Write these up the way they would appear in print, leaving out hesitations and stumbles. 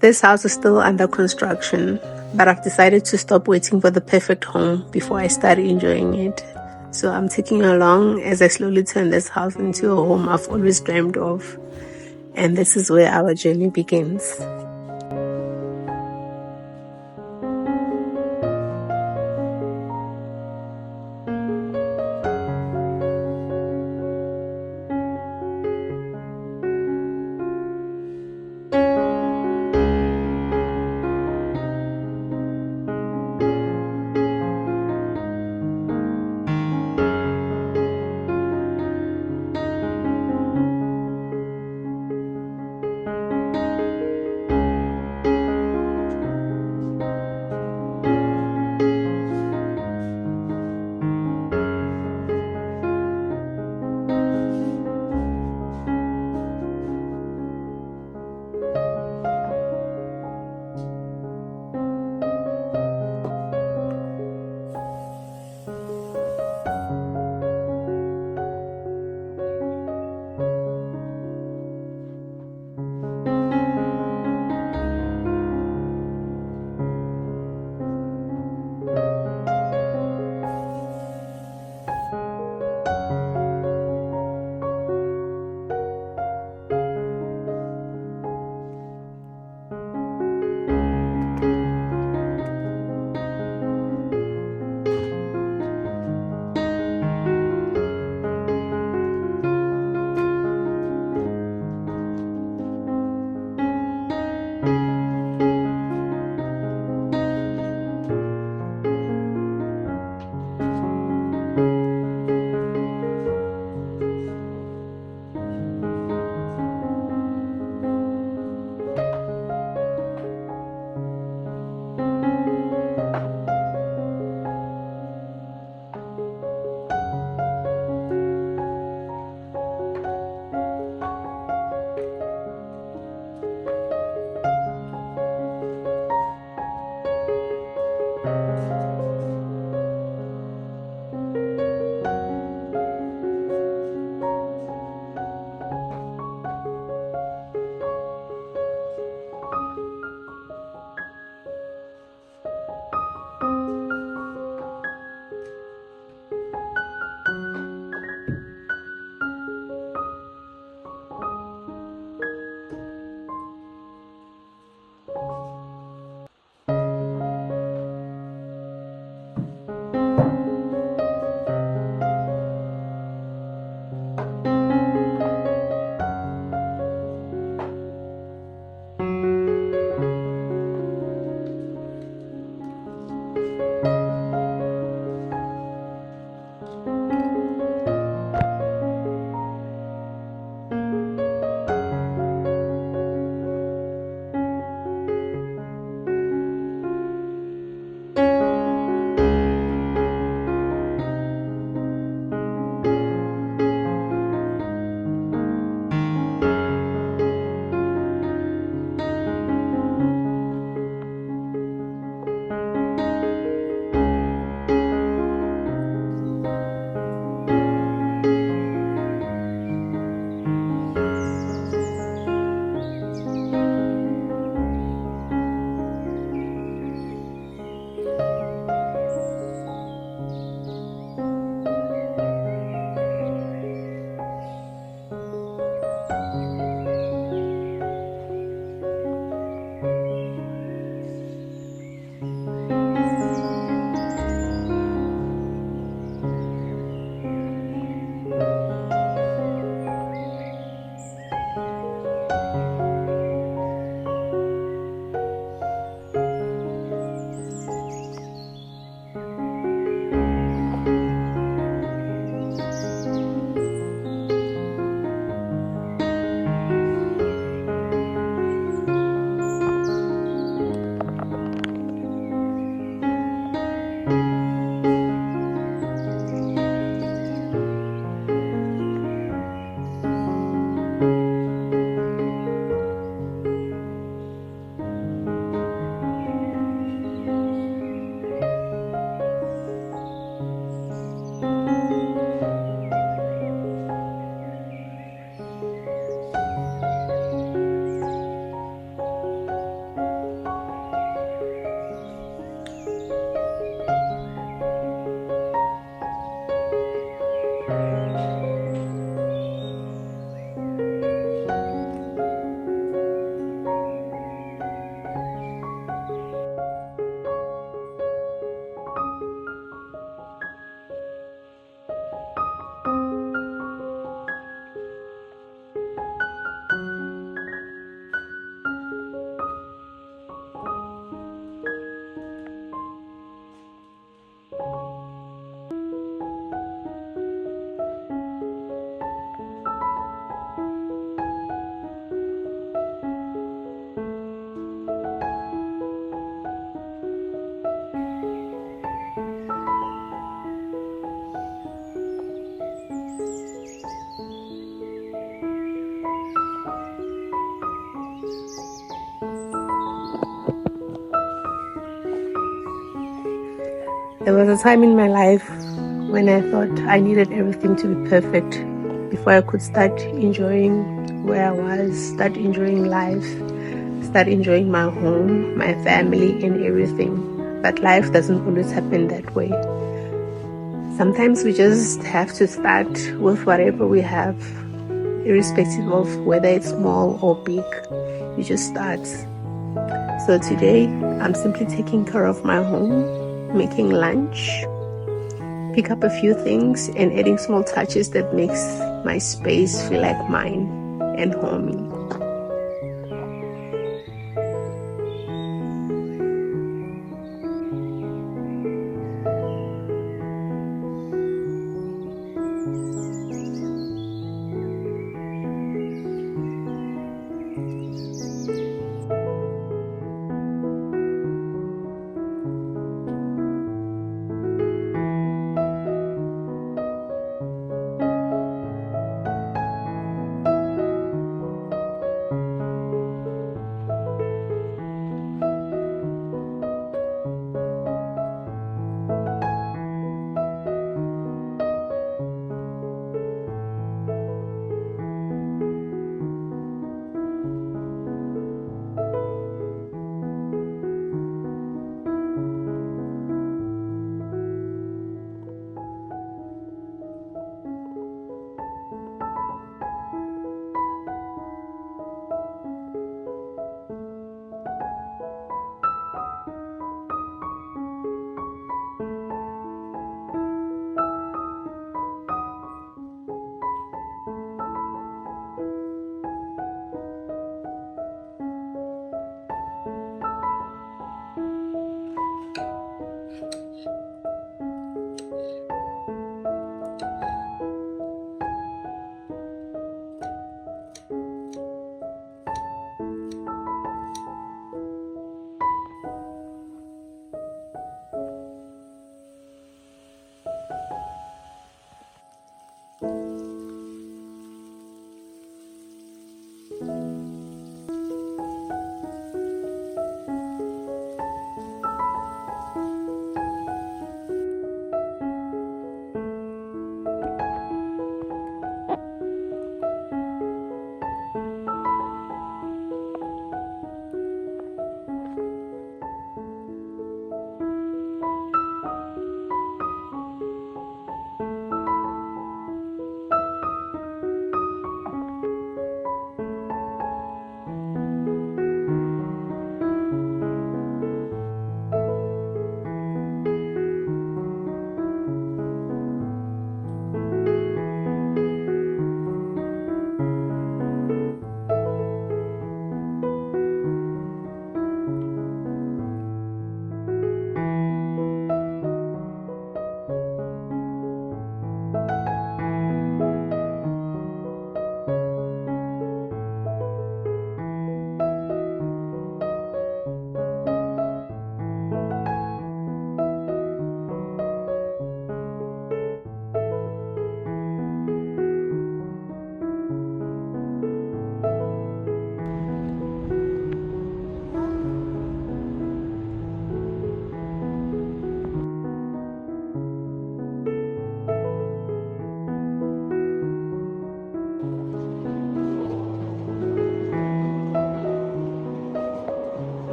This house is still under construction, but I've decided to stop waiting for the perfect home before I start enjoying it. So I'm taking along as I slowly turn this house into a home I've always dreamed of. And this is where our journey begins. There was a time in my life when I thought I needed everything to be perfect before I could start enjoying where I was, start enjoying life, start enjoying my home, my family, and everything. But life doesn't always happen that way. Sometimes we just have to start with whatever we have, irrespective of whether it's small or big. You just start. So today, I'm simply taking care of my home, making lunch, pick up a few things, and adding small touches that makes my space feel like mine and homey.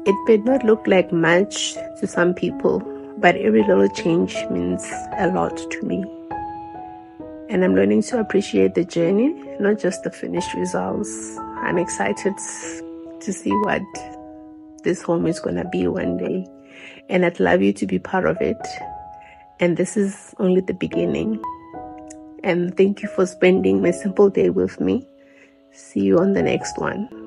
It may not look like much to some people, but every little change means a lot to me. And I'm learning to appreciate the journey, not just the finished results. I'm excited to see what this home is going to be one day. And I'd love you to be part of it. And this is only the beginning. And thank you for spending my simple day with me. See you on the next one.